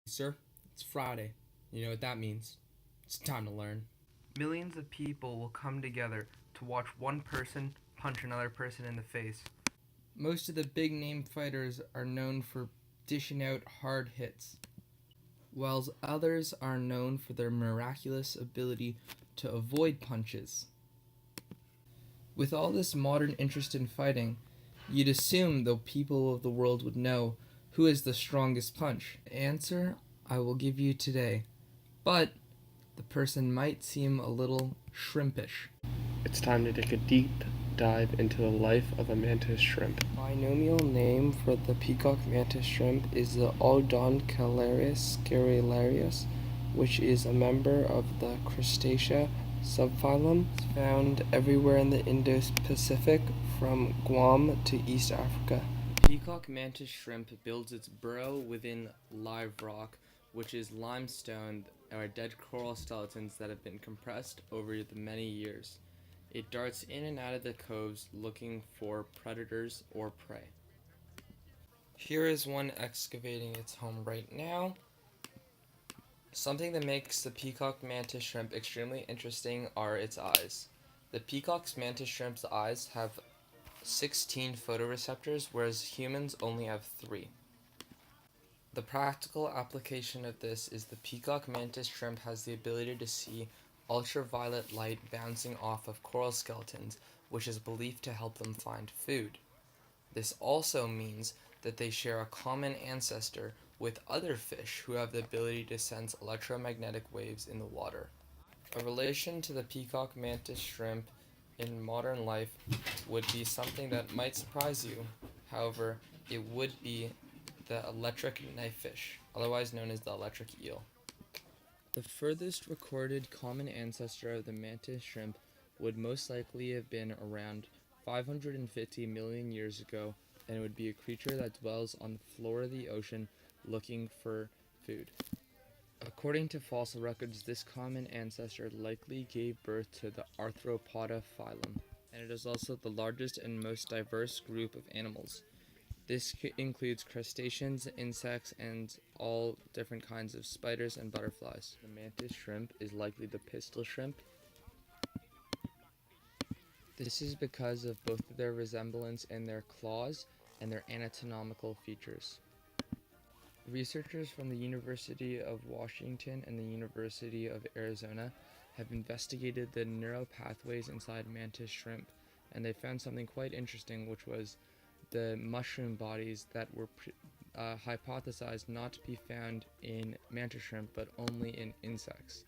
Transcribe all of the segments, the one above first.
Sir, it's Friday. You know what that means. It's time to learn. Millions of people will come together to watch one person punch another person in the face. Most of the big name fighters are known for dishing out hard hits, while others are known for their miraculous ability to avoid punches. With all this modern interest in fighting, you'd assume the people of the world would know who is the strongest punch. The answer I will give you today, but the person might seem a little shrimpish. It's time to take a deep dive into the life of a mantis shrimp. Binomial name for the peacock mantis shrimp is the Odontocalaris scirillarius, which is a member of the Crustacea subphylum. It's found everywhere in the Indo-Pacific, from Guam to East Africa. Peacock mantis shrimp builds its burrow within live rock, which is limestone or dead coral skeletons that have been compressed over the many years. It darts in and out of the coves looking for predators or prey. Here is one excavating its home right now. Something that makes the peacock mantis shrimp extremely interesting are its eyes. The peacock mantis shrimp's eyes have 16 photoreceptors, whereas humans only have 3. The practical application of this is the peacock mantis shrimp has the ability to see ultraviolet light bouncing off of coral skeletons, which is believed to help them find food. This also means that they share a common ancestor with other fish who have the ability to sense electromagnetic waves in the water. A relation to the peacock mantis shrimp in modern life would be something that might surprise you. However, it would be the electric knifefish, otherwise known as the electric eel. The furthest recorded common ancestor of the mantis shrimp would most likely have been around 550 million years ago, and it would be a creature that dwells on the floor of the ocean looking for food. According to fossil records, this common ancestor likely gave birth to the Arthropoda phylum, and it is also the largest and most diverse group of animals. This includes crustaceans, insects, and all different kinds of spiders and butterflies. The mantis shrimp is likely the pistol shrimp. This is because of both their resemblance in their claws and their anatomical features. Researchers from the University of Washington and the University of Arizona have investigated the neural pathways inside mantis shrimp, and they found something quite interesting, which was the mushroom bodies that were hypothesized not to be found in mantis shrimp but only in insects.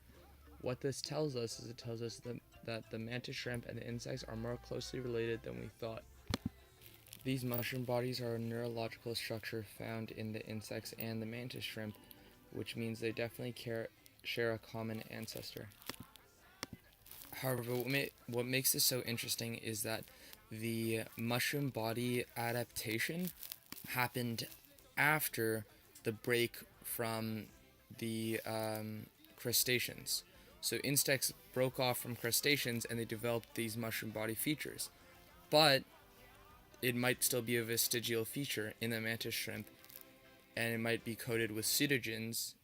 What this tells us is that the mantis shrimp and the insects are more closely related than we thought. These mushroom bodies are a neurological structure found in the insects and the mantis shrimp, which means they definitely share a common ancestor. However, what makes this so interesting is that the mushroom body adaptation happened after the break from the crustaceans. So insects broke off from crustaceans and they developed these mushroom body features. But it might still be a vestigial feature in the mantis shrimp, and it might be coated with pseudogenes.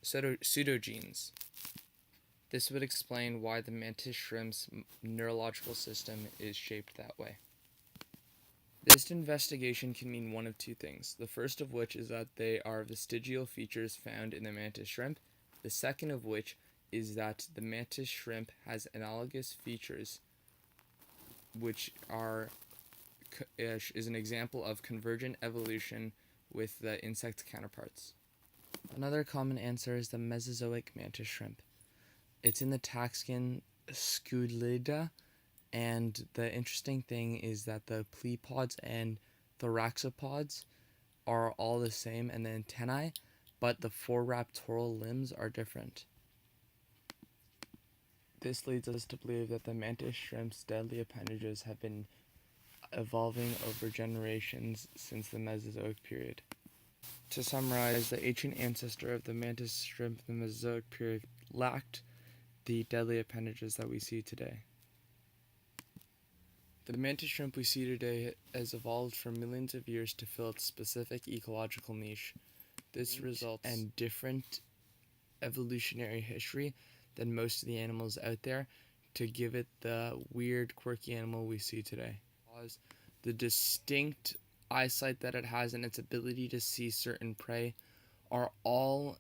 This would explain why the mantis shrimp's neurological system is shaped that way. This investigation can mean one of two things. The first of which is that they are vestigial features found in the mantis shrimp. The second of which is that the mantis shrimp has analogous features, which is an example of convergent evolution with the insect counterparts. Another common answer is the Mesozoic mantis shrimp. It's in the taxon Scutelida, and the interesting thing is that the plepods and thoraxopods are all the same and the antennae, but the foreraptoral limbs are different. This leads us to believe that the mantis shrimp's deadly appendages have been evolving over generations since the Mesozoic period. To summarize, the ancient ancestor of the mantis shrimp in the Mesozoic period lacked the deadly appendages that we see today. The mantis shrimp we see today has evolved for millions of years to fill its specific ecological niche. This results in different evolutionary history than most of the animals out there to give it the weird, quirky animal we see today. The distinct eyesight that it has and its ability to see certain prey are all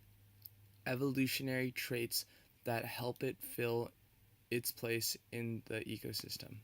evolutionary traits that help it fill its place in the ecosystem.